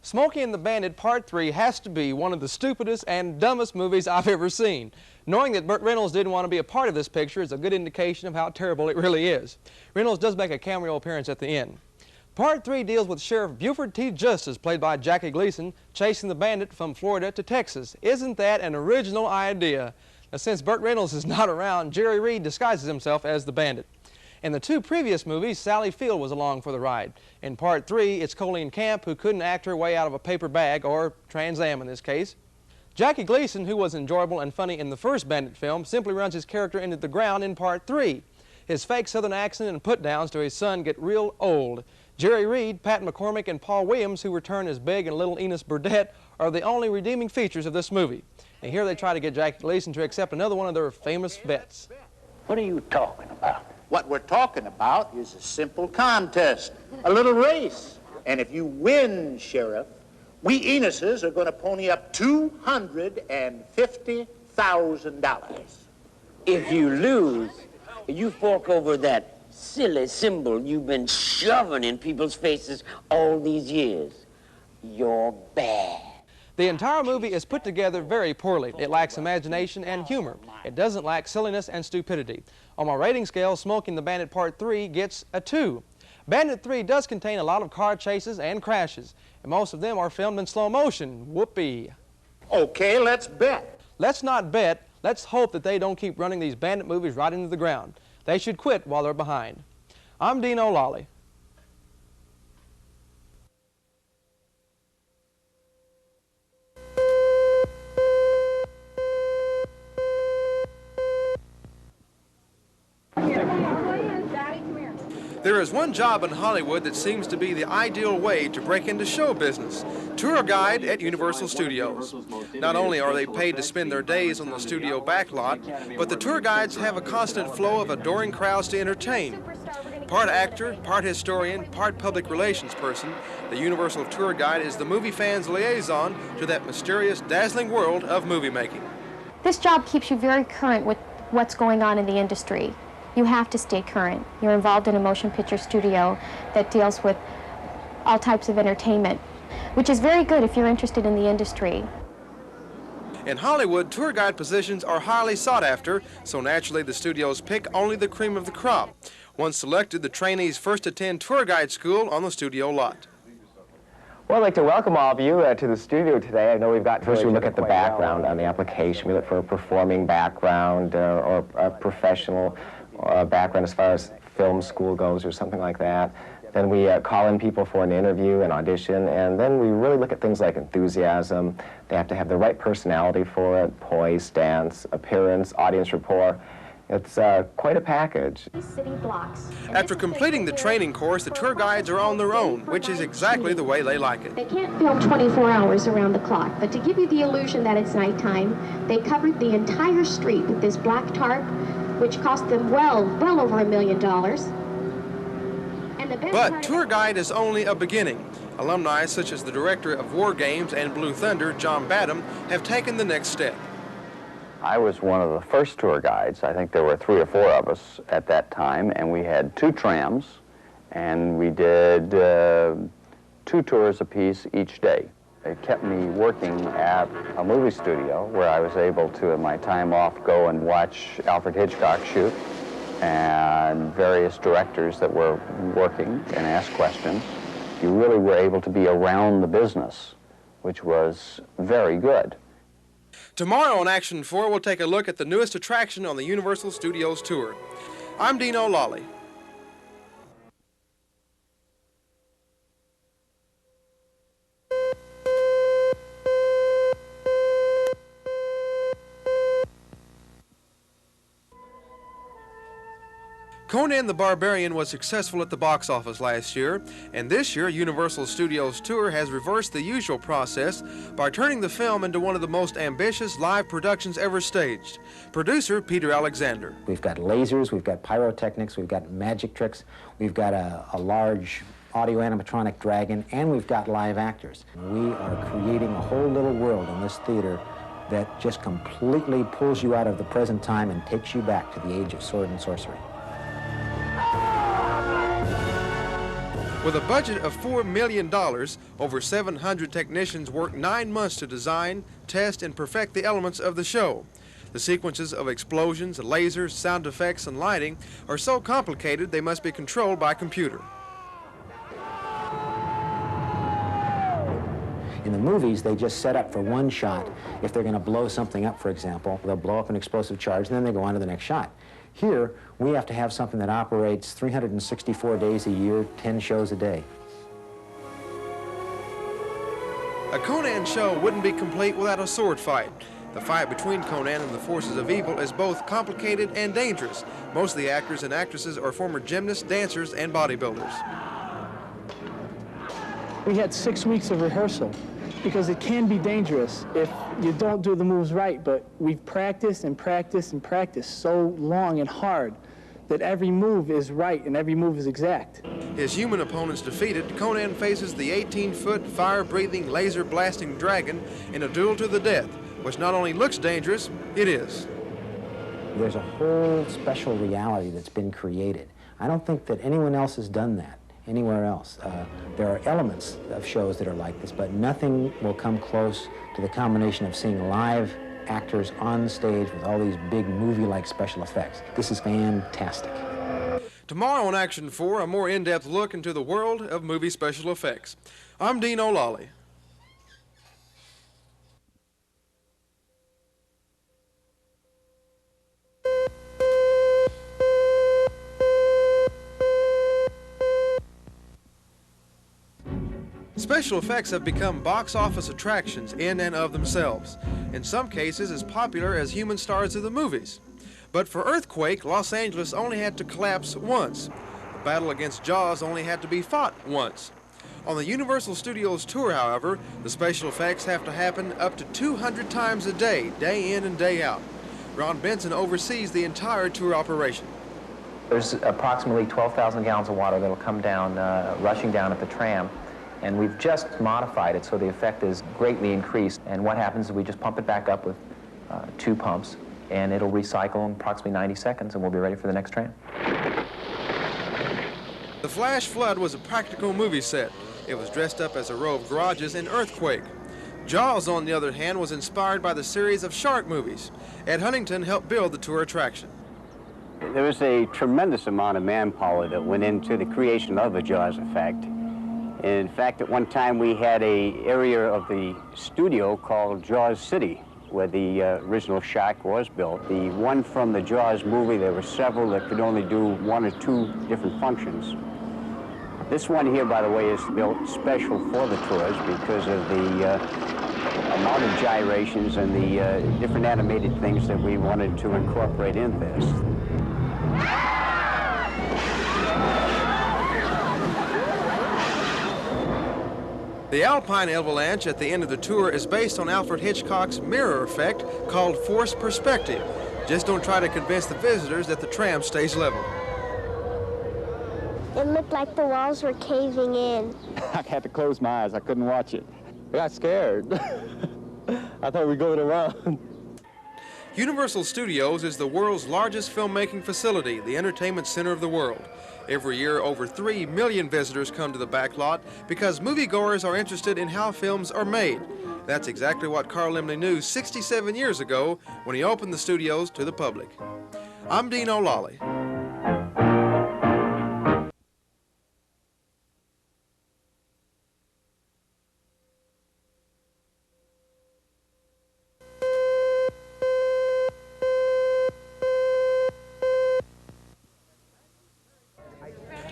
Smokey and the Bandit Part 3 has to be one of the stupidest and dumbest movies I've ever seen. Knowing that Burt Reynolds didn't want to be a part of this picture is a good indication of how terrible it really is. Reynolds does make a cameo appearance at the end. Part 3 deals with Sheriff Buford T. Justice, played by Jackie Gleason, chasing the bandit from Florida to Texas. Isn't that an original idea? Now, since Burt Reynolds is not around, Jerry Reed disguises himself as the bandit. In the two previous movies, Sally Field was along for the ride. In Part 3, it's Colleen Camp, who couldn't act her way out of a paper bag, or Trans Am in this case. Jackie Gleason, who was enjoyable and funny in the first Bandit film, simply runs his character into the ground in Part 3. His fake Southern accent and put-downs to his son get real old. Jerry Reed, Pat McCormick, and Paul Williams, who return as Big and Little Enos Burdette, are the only redeeming features of this movie. And here they try to get Jackie Gleason to accept another one of their famous bets. What are you talking about? What we're talking about is a simple contest, a little race. And if you win, Sheriff, we Enoses are going to pony up $250,000. If you lose, you fork over that silly symbol you've been shoving in people's faces all these years. You're bad. The entire movie is put together very poorly. It lacks imagination and humor. It doesn't lack silliness and stupidity. On my rating scale, Smokey and the Bandit Part 3 gets a 2. Bandit 3 does contain a lot of car chases and crashes, and most of them are filmed in slow motion. Whoopee. Okay, let's bet. Let's not bet. Let's hope that they don't keep running these bandit movies right into the ground. They should quit while they're behind. I'm Dean O'Lally. There is one job in Hollywood that seems to be the ideal way to break into show business: tour guide at Universal Studios. Not only are they paid to spend their days on the studio backlot, but the tour guides have a constant flow of adoring crowds to entertain. Part actor, part historian, part public relations person, the Universal tour guide is the movie fan's liaison to that mysterious, dazzling world of movie making. This job keeps you very current with what's going on in the industry. You have to stay current. You're involved in a motion picture studio that deals with all types of entertainment, which is very good if you're interested in the industry. In Hollywood, tour guide positions are highly sought after, so naturally the studios pick only the cream of the crop. Once selected, the trainees first attend tour guide school on the studio lot. Well, I'd like to welcome all of you to the studio today. I know we've got... First, we look at the background on the application. We look for a performing background or a professional background as far as film school goes or something like that. Then we call in people for an interview, an audition, and then we really look at things like enthusiasm. They have to have the right personality for it, poise, stance, appearance, audience rapport. It's quite a package. After completing the training course, the tour guides are on their own, which is exactly the way they like it. They can't film 24 hours around the clock, but to give you the illusion that it's nighttime, they covered the entire street with this black tarp, which cost them well over $1 million. But tour guide is only a beginning. Alumni such as the director of War Games and Blue Thunder, John Badham, have taken the next step. I was one of the first tour guides. I think there were 3 or 4 of us at that time, and we had 2 trams, and we did 2 tours apiece each day. It kept me working at a movie studio where I was able to, in my time off, go and watch Alfred Hitchcock shoot and various directors that were working and ask questions. You really were able to be around the business, which was very good. Tomorrow on Action 4, we'll take a look at the newest attraction on the Universal Studios tour. I'm Dean O'Lally. Conan the Barbarian was successful at the box office last year, and this year Universal Studios Tour has reversed the usual process by turning the film into one of the most ambitious live productions ever staged. Producer Peter Alexander. We've got lasers, we've got pyrotechnics, we've got magic tricks, we've got a large audio animatronic dragon, and we've got live actors. We are creating a whole little world in this theater that just completely pulls you out of the present time and takes you back to the age of sword and sorcery. With a budget of $4 million, over 700 technicians worked 9 months to design, test, and perfect the elements of the show. The sequences of explosions, lasers, sound effects, and lighting are so complicated they must be controlled by computer. In the movies, they just set up for one shot. If they're going to blow something up, for example, they'll blow up an explosive charge, and then they go on to the next shot. Here, we have to have something that operates 364 days a year, 10 shows a day. A Conan show wouldn't be complete without a sword fight. The fight between Conan and the forces of evil is both complicated and dangerous. Most of the actors and actresses are former gymnasts, dancers, and bodybuilders. We had 6 weeks of rehearsal because it can be dangerous if you don't do the moves right, but we've practiced and practiced and practiced so long and hard that every move is right and every move is exact. His human opponents defeated, Conan faces the 18-foot, fire-breathing, laser-blasting dragon in a duel to the death, which not only looks dangerous, it is. There's a whole special reality that's been created. I don't think that anyone else has done that anywhere else. There are elements of shows that are like this, but nothing will come close to the combination of seeing live actors on stage with all these big movie-like special effects. This is fantastic. Tomorrow on Action 4, a more in-depth look into the world of movie special effects. I'm Dean O'Lally. Special effects have become box office attractions in and of themselves, in some cases as popular as human stars of the movies. But for Earthquake, Los Angeles only had to collapse once. The battle against Jaws only had to be fought once. On the Universal Studios tour, however, the special effects have to happen up to 200 times a day, day in and day out. Ron Benson oversees the entire tour operation. There's approximately 12,000 gallons of water that will come down, rushing down at the tram. And we've just modified it so the effect is greatly increased. And what happens is we just pump it back up with 2 pumps, and it'll recycle in approximately 90 seconds, and we'll be ready for the next tram. The flash flood was a practical movie set. It was dressed up as a row of garages in Earthquake. Jaws, on the other hand, was inspired by the series of shark movies. Ed Huntington helped build the tour attraction. There was a tremendous amount of manpower that went into the creation of the Jaws effect. In fact, at one time we had an area of the studio called Jaws City, where the original shark was built. The one from the Jaws movie, there were several that could only do 1 or 2 different functions. This one here, by the way, is built special for the tours because of the amount of gyrations and the different animated things that we wanted to incorporate in this. The Alpine avalanche at the end of the tour is based on Alfred Hitchcock's mirror effect called forced perspective. Just don't try to convince the visitors that the tram stays level. It looked like the walls were caving in. I had to close my eyes. I couldn't watch it. I got scared. I thought we were going around. Universal Studios is the world's largest filmmaking facility, the entertainment center of the world. Every year, over 3 million visitors come to the backlot because moviegoers are interested in how films are made. That's exactly what Carl Laemmle knew 67 years ago when he opened the studios to the public. I'm Dean O'Lally.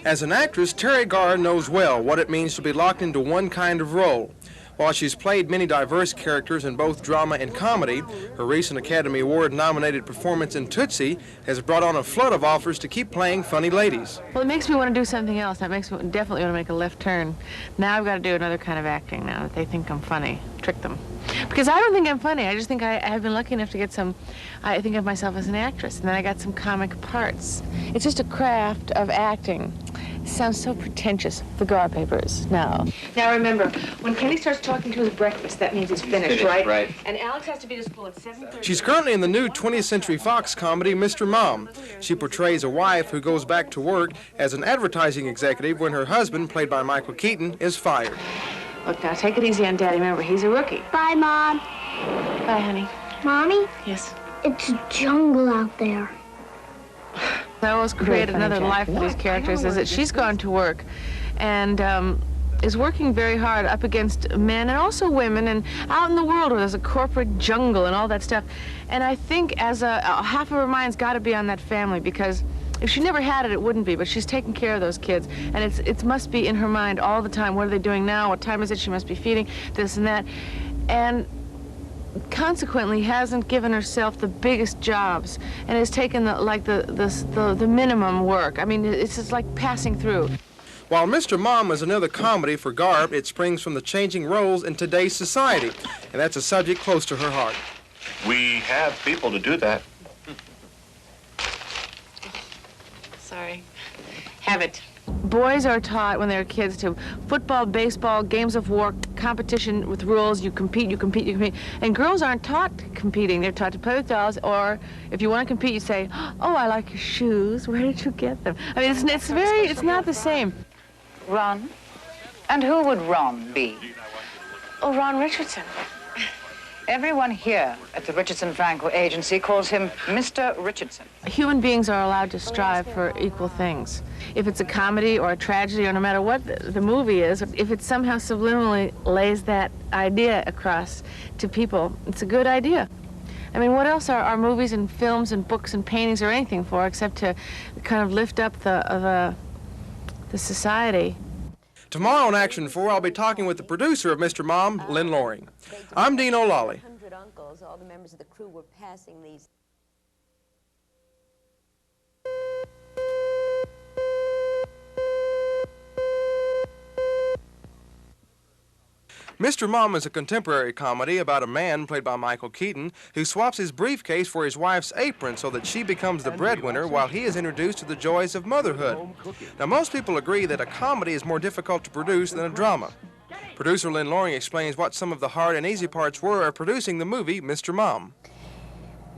As an actress, Teri Garr knows well what it means to be locked into one kind of role. While she's played many diverse characters in both drama and comedy, her recent Academy Award-nominated performance in Tootsie has brought on a flood of offers to keep playing funny ladies. Well, it makes me want to do something else. That makes me definitely want to make a left turn. Now I've got to do another kind of acting now that they think I'm funny. Trick them. Because I don't think I'm funny. I just think I have been lucky enough to get some, I think of myself as an actress, and then I got some comic parts. It's just a craft of acting. Sounds so pretentious. The Garr papers. No. Now remember, when Kenny starts talking to his breakfast, that means he's finished, right? And Alex has to be to school at 7:30. She's currently in the new 20th Century Fox comedy, Mr. Mom. She portrays a wife who goes back to work as an advertising executive when her husband, played by Michael Keaton, is fired. Look, now, take it easy on Daddy. Remember, he's a rookie. Bye, Mom. Bye, honey. Mommy? Yes? It's a jungle out there. I always create another life for these characters is that she's gone to work and is working very hard up against men and also women and out in the world where there's a corporate jungle and all that stuff. And I think as half of her mind's got to be on that family, because if she never had it, it wouldn't be, but she's taking care of those kids. And it must be in her mind all the time. What are they doing now? What time is it? She must be feeding this and that. And consequently hasn't given herself the biggest jobs and has taken the minimum work. I mean, it's just like passing through. While Mr. Mom is another comedy for Garr, it springs from the changing roles in today's society, and that's a subject close to her heart. We have people to do that. Sorry. Have it. Boys are taught when they're kids to football, baseball, games of war, competition with rules. You compete, you compete, you compete. And girls aren't taught competing. They're taught to play with dolls, or if you want to compete, you say, oh, I like your shoes. Where did you get them? I mean, it's not the same. Ron? And who would Ron be? Oh, Ron Richardson. Everyone here at the Richardson Franco Agency calls him Mr. Richardson. Human beings are allowed to strive for equal things. If it's a comedy or a tragedy, or no matter what the movie is, if it somehow subliminally lays that idea across to people, it's a good idea. I mean, what else are movies and films and books and paintings or anything for except to kind of lift up the society? Tomorrow on Action 4, I'll be talking with the producer of Mr. Mom, Lynn Loring. I'm Dean O'Lally. 100 uncles, all the members of the crew were passing these. Mr. Mom is a contemporary comedy about a man, played by Michael Keaton, who swaps his briefcase for his wife's apron so that she becomes the breadwinner while he is introduced to the joys of motherhood. Now, most people agree that a comedy is more difficult to produce than a drama. Producer Lynn Loring explains what some of the hard and easy parts were of producing the movie Mr. Mom.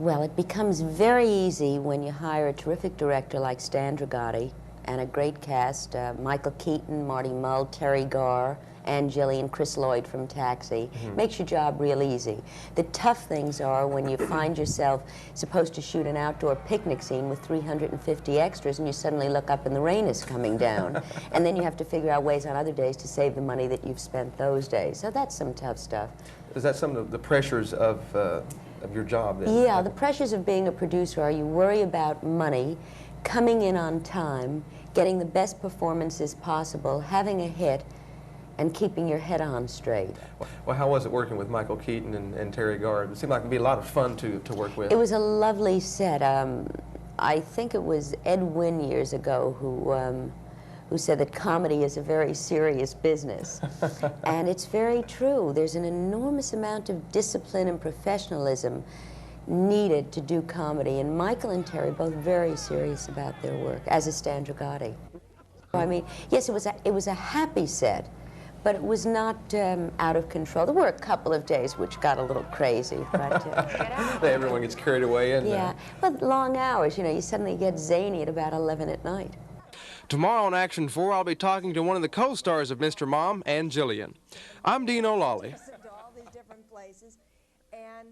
Well, it becomes very easy when you hire a terrific director like Stan Dragoti and a great cast, Michael Keaton, Marty Mull, Teri Garr, and Jillian, Chris Lloyd from Taxi. Makes your job real easy. The tough things are when you find yourself supposed to shoot an outdoor picnic scene with 350 extras and you suddenly look up and the rain is coming down. And then you have to figure out ways on other days to save the money that you've spent those days. So that's some tough stuff. Is that some of the pressures of your job? Yeah, the pressures of being a producer are you worry about money, coming in on time, getting the best performances possible, having a hit, and keeping your head on straight. Well, how was it working with Michael Keaton and Teri Garr? It seemed like it'd be a lot of fun to work with. It was a lovely set. I think it was Ed Wynn years ago who said that comedy is a very serious business. And it's very true. There's an enormous amount of discipline and professionalism needed to do comedy. And Michael and Teri both very serious about their work, as is Stan Dragoti. I mean, yes, it was a happy set, but it was not out of control. There were a couple of days which got a little crazy, but... Everyone gets carried away. Yeah, but long hours, you know, you suddenly get zany at about 11 at night. Tomorrow on Action 4, I'll be talking to one of the co-stars of Mr. Mom and Jillian. I'm Dean O'Lally. To all these different places, and...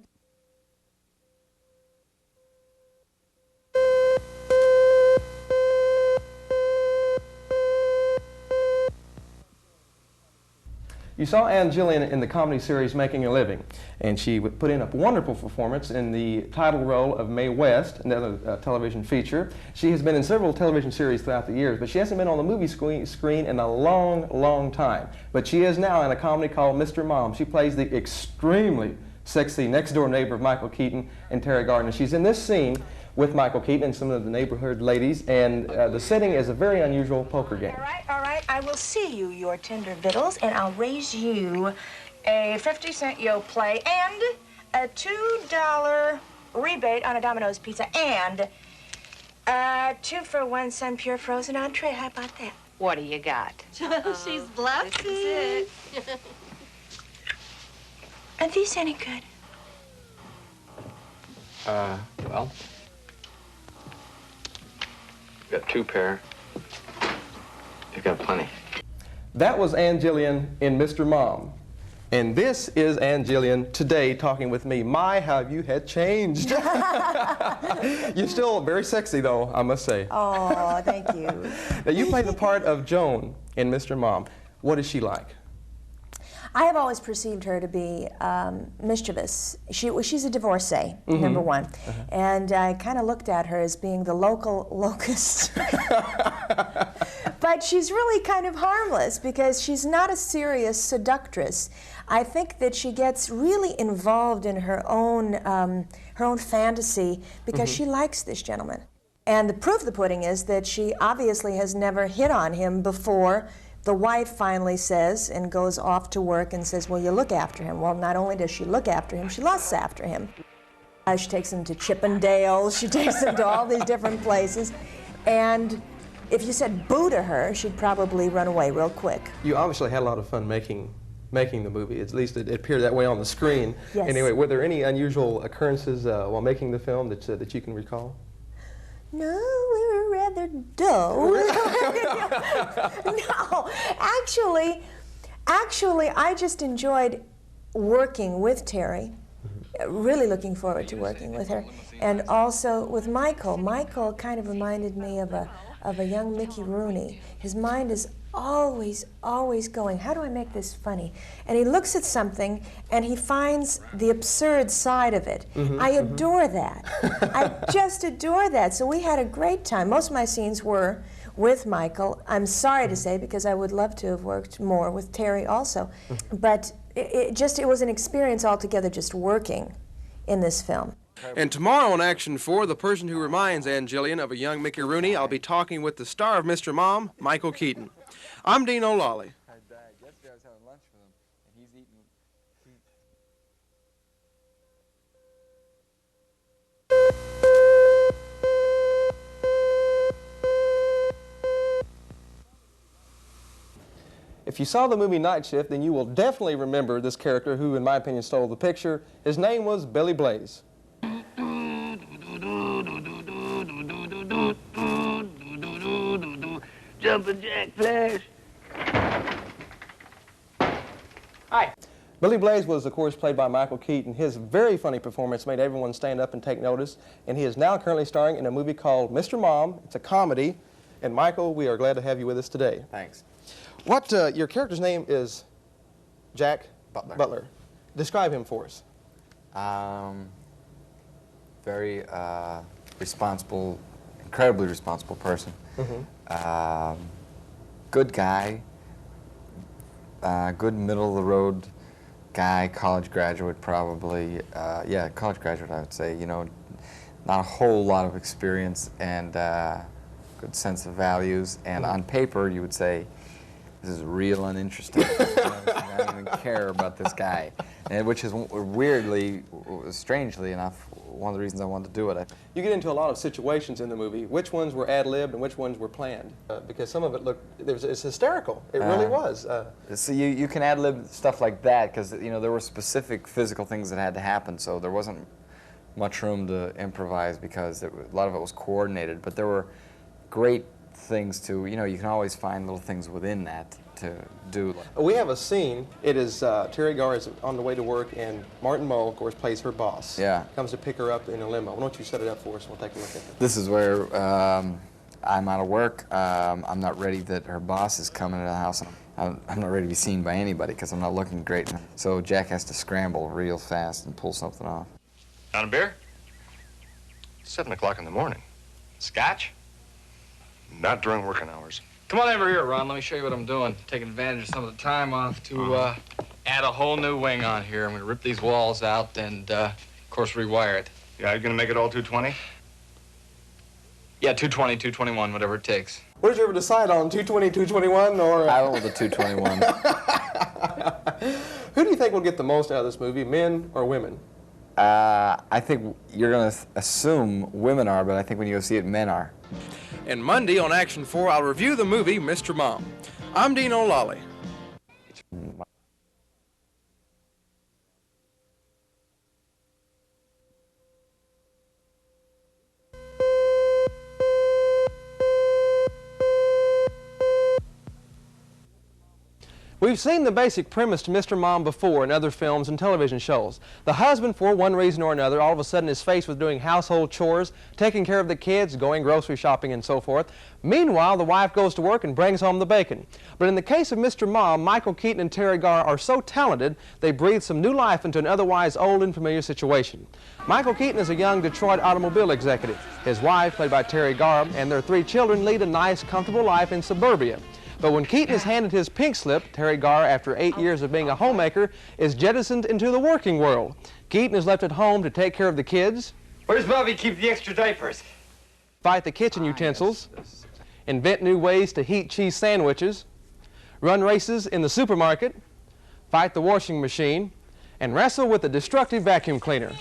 You saw Ann Jillian in the comedy series Making a Living, and she put in a wonderful performance in the title role of Mae West, another television feature. She has been in several television series throughout the years, but she hasn't been on the movie screen in a long, long time. But she is now in a comedy called Mr. Mom. She plays the extremely sexy next-door neighbor of Michael Keaton and Teri Garr. And she's in this scene with Michael Keaton and some of the neighborhood ladies, and the setting is a very unusual poker game. All right, I will see you your tender victuals, and I'll raise you a 50-cent yo play and a $2 rebate on a Domino's pizza, and 2 for 1 Sun Pure frozen entree. How about that? What do you got? She's bluffing. Are these any good? Well, you've got 2 pair. You've got plenty. That was Jillian in Mr. Mom. And this is Jillian today talking with me. My, how you had changed. You're still very sexy, though, I must say. Oh, thank you. Now, you play the part of Joan in Mr. Mom. What is she like? I have always perceived her to be mischievous. She's a divorcee, number one. And I kind of looked at her as being the local locust. But she's really kind of harmless because she's not a serious seductress. I think that she gets really involved in her own fantasy because she likes this gentleman. And the proof of the pudding is that she obviously has never hit on him before. The wife finally says and goes off to work and says, well, you look after him. Well, not only does she look after him, she lusts after him. She takes him to Chippendales, she takes him to all these different places. And if you said boo to her, she'd probably run away real quick. You obviously had a lot of fun making the movie. At least it appeared that way on the screen. Yes. Anyway, were there any unusual occurrences while making the film that you can recall? No, we were rather dull. No, actually, I just enjoyed working with Teri. Really looking forward to working with her, and also with Michael. Michael kind of reminded me of a young Mickey Rooney. His mind is always going, how do I make this funny? And he looks at something and he finds the absurd side of it. I adore that. I just adore that. So we had a great time. Most of my scenes were with Michael. I'm sorry to say, because I would love to have worked more with Teri also. But it was an experience altogether just working in this film. And tomorrow on Action 4, the person who reminds Jillian of a young Mickey Rooney, I'll be talking with the star of Mr. Mom, Michael Keaton. I'm Dean O'Lally. Yesterday I was having lunch with him, and he's eating. If you saw the movie Night Shift, then you will definitely remember this character who, in my opinion, stole the picture. His name was Billy Blaze. Jumpin' Jack Flash. Hi. Billy Blaze was, of course, played by Michael Keaton. His very funny performance made everyone stand up and take notice, and he is now currently starring in a movie called Mr. Mom. It's a comedy, and Michael, we are glad to have you with us today. Thanks. What, your character's name is Jack Butler. Describe him for us. Very responsible, incredibly responsible person. Good guy, good middle-of-the-road guy, college graduate probably. Yeah, college graduate, I would say. You know, not a whole lot of experience and good sense of values. And on paper, you would say, this is real uninteresting. I don't even care about this guy. And which is weirdly, strangely enough, one of the reasons I wanted to do it. You get into a lot of situations in the movie. Which ones were ad-libbed and which ones were planned? Because some of it it's hysterical. It really was. So you can ad-lib stuff like that because, you know, there were specific physical things that had to happen, so there wasn't much room to improvise because a lot of it was coordinated. But there were great things to, you know, you can always find little things within that to do. We have a scene. It is Teri Garr is on the way to work, and Martin Mull, of course, plays her boss. Yeah. Comes to pick her up in a limo. Why don't you set it up for us? We'll take a look at it. This is where I'm out of work. I'm not ready that her boss is coming to the house. I'm not ready to be seen by anybody because I'm not looking great. So Jack has to scramble real fast and pull something off. On a beer? 7 o'clock in the morning. Scotch? Not during working hours. Come on over here, Ron. Let me show you what I'm doing. Taking advantage of some of the time off to add a whole new wing on here. I'm going to rip these walls out and, of course, rewire it. Yeah, you're going to make it all 220? Yeah, 220, 221, whatever it takes. What did you ever decide on, 220, 221, or? I went with the 221. Who do you think will get the most out of this movie, men or women? I think you're going to assume women are, but I think when you go see it, men are. And Monday on Action 4, I'll review the movie Mr. Mom. I'm Dean O'Lally. We've seen the basic premise to Mr. Mom before in other films and television shows. The husband, for one reason or another, all of a sudden is faced with doing household chores, taking care of the kids, going grocery shopping, and so forth. Meanwhile, the wife goes to work and brings home the bacon. But in the case of Mr. Mom, Michael Keaton and Teri Garr are so talented, they breathe some new life into an otherwise old and familiar situation. Michael Keaton is a young Detroit automobile executive. His wife, played by Teri Garr, and their 3 children lead a nice, comfortable life in suburbia. But when Keaton is handed his pink slip, Teri Garr, after 8 years of being a homemaker, is jettisoned into the working world. Keaton is left at home to take care of the kids. Where's Bobby keep the extra diapers? Fight the kitchen utensils. Invent new ways to heat cheese sandwiches. Run races in the supermarket. Fight the washing machine. And wrestle with the destructive vacuum cleaner.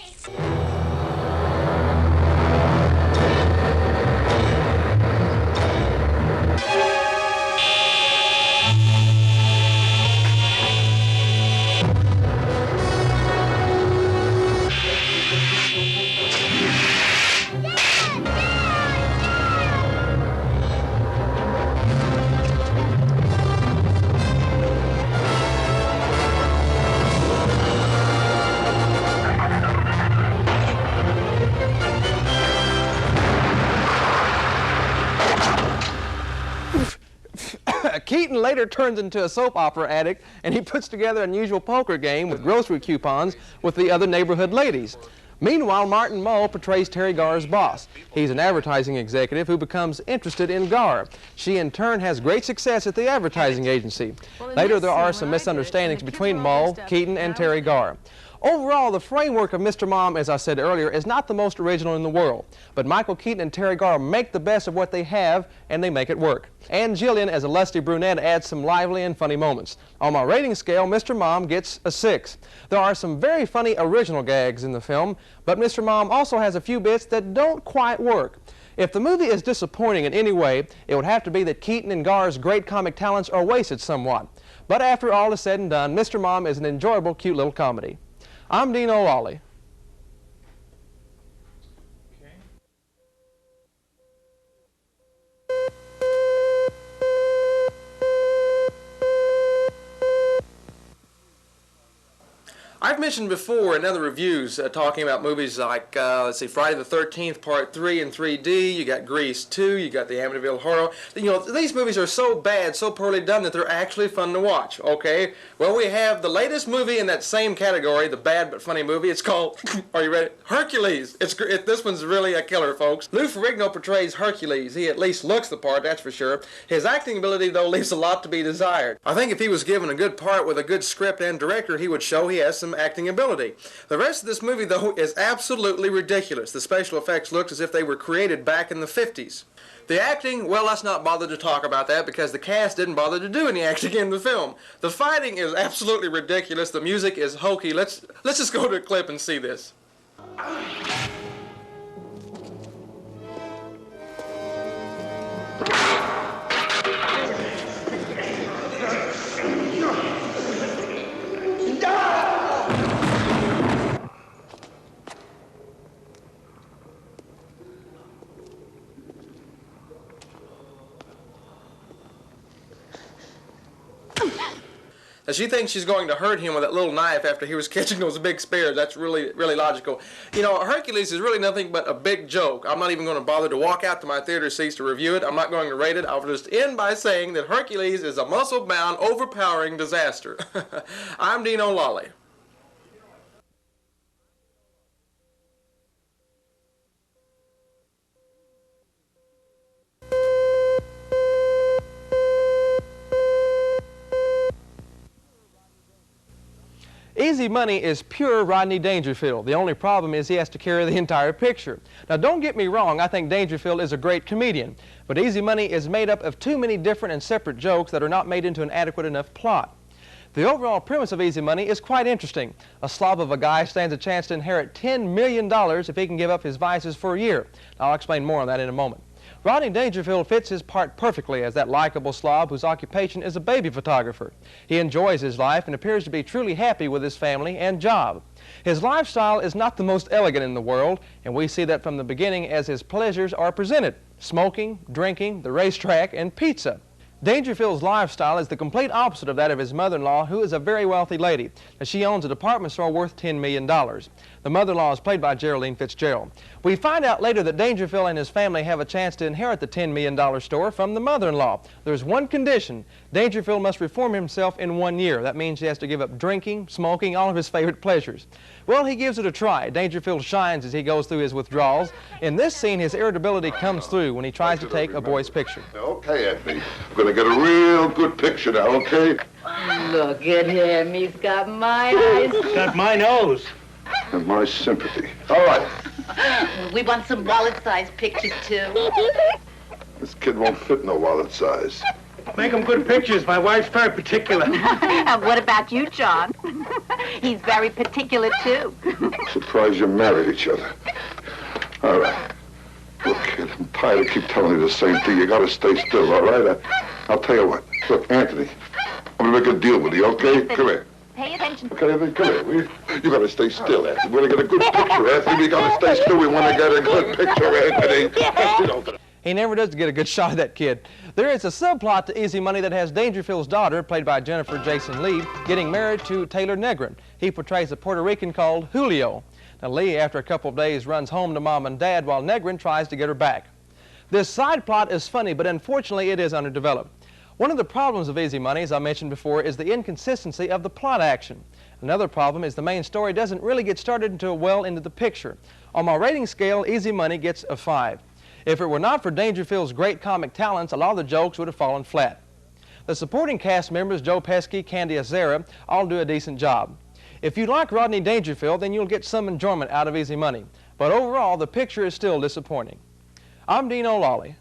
Keaton later turns into a soap opera addict, and he puts together an unusual poker game with grocery coupons with the other neighborhood ladies. Meanwhile, Martin Mull portrays Teri Garr's boss. He's an advertising executive who becomes interested in Garr. She, in turn, has great success at the advertising agency. Later, there are some misunderstandings between Mull, Keaton, and Teri Garr. Overall, the framework of Mr. Mom, as I said earlier, is not the most original in the world. But Michael Keaton and Teri Garr make the best of what they have, and they make it work. And Jillian, as a lusty brunette, adds some lively and funny moments. On my rating scale, Mr. Mom gets a 6. There are some very funny original gags in the film, but Mr. Mom also has a few bits that don't quite work. If the movie is disappointing in any way, it would have to be that Keaton and Garr's great comic talents are wasted somewhat. But after all is said and done, Mr. Mom is an enjoyable, cute little comedy. I'm Dean O'Lally. I've mentioned before in other reviews talking about movies like, let's see, Friday the 13th, Part 3 in 3D, you got Grease 2, you got the Amityville Horror. You know, these movies are so bad, so poorly done that they're actually fun to watch, okay? Well, we have the latest movie in that same category, the bad but funny movie. It's called, are you ready? Hercules. This one's really a killer, folks. Lou Ferrigno portrays Hercules. He at least looks the part, that's for sure. His acting ability, though, leaves a lot to be desired. I think if he was given a good part with a good script and director, he would show he has some acting ability. The rest of this movie, though, is absolutely ridiculous. The special effects look as if they were created back in the 50s. The acting, well, let's not bother to talk about that because the cast didn't bother to do any acting in the film. The fighting is absolutely ridiculous. The music is hokey. Let's just go to a clip and see this. Now, she thinks she's going to hurt him with that little knife after he was catching those big spears. That's really, really logical. You know, Hercules is really nothing but a big joke. I'm not even going to bother to walk out to my theater seats to review it. I'm not going to rate it. I'll just end by saying that Hercules is a muscle-bound, overpowering disaster. I'm Dean O'Lally. Easy Money is pure Rodney Dangerfield. The only problem is he has to carry the entire picture. Now, don't get me wrong, I think Dangerfield is a great comedian, but Easy Money is made up of too many different and separate jokes that are not made into an adequate enough plot. The overall premise of Easy Money is quite interesting. A slob of a guy stands a chance to inherit $10 million if he can give up his vices for a year. I'll explain more on that in a moment. Rodney Dangerfield fits his part perfectly as that likable slob whose occupation is a baby photographer. He enjoys his life and appears to be truly happy with his family and job. His lifestyle is not the most elegant in the world, and we see that from the beginning as his pleasures are presented: smoking, drinking, the racetrack, and pizza. Dangerfield's lifestyle is the complete opposite of that of his mother-in-law, who is a very wealthy lady. She owns a department store worth $10 million. The mother-in-law is played by Geraldine Fitzgerald. We find out later that Dangerfield and his family have a chance to inherit the $10 million store from the mother-in-law. There's one condition: Dangerfield must reform himself in 1 year. That means he has to give up drinking, smoking, all of his favorite pleasures. Well, he gives it a try. Dangerfield shines as he goes through his withdrawals. In this scene, his irritability comes through when he tries to take a boy's picture. Okay, Anthony. I'm going to get a real good picture now, okay? Look at him. He's got my eyes. Got my nose. And my sympathy. All right. We want some wallet-sized pictures, too. This kid won't fit no wallet size. Make them good pictures. My wife's very particular. And what about you, John? He's very particular, too. Surprised you married each other. All right. Look, kid, I'm tired of keep telling you the same thing. You gotta stay still, all right? I'll tell you what. Look, Anthony, I'm gonna make a deal with you, okay? Anthony, come here. Pay attention. Okay, Anthony, come here. You gotta stay still, Anthony. We're gonna get a good picture, Anthony. We gotta stay still. We wanna get a good picture, Anthony. He never does get a good shot of that kid. There is a subplot to Easy Money that has Dangerfield's daughter, played by Jennifer Jason Leigh, getting married to Taylor Negrin. He portrays a Puerto Rican called Julio. Now, Leigh, after a couple of days, runs home to Mom and Dad while Negrin tries to get her back. This side plot is funny, but unfortunately it is underdeveloped. One of the problems of Easy Money, as I mentioned before, is the inconsistency of the plot action. Another problem is the main story doesn't really get started until well into the picture. On my rating scale, Easy Money gets a 5. If it were not for Dangerfield's great comic talents, a lot of the jokes would have fallen flat. The supporting cast members, Joe Pesci, Candy Azera, all do a decent job. If you like Rodney Dangerfield, then you'll get some enjoyment out of Easy Money. But overall, the picture is still disappointing. I'm Dean O'Lally.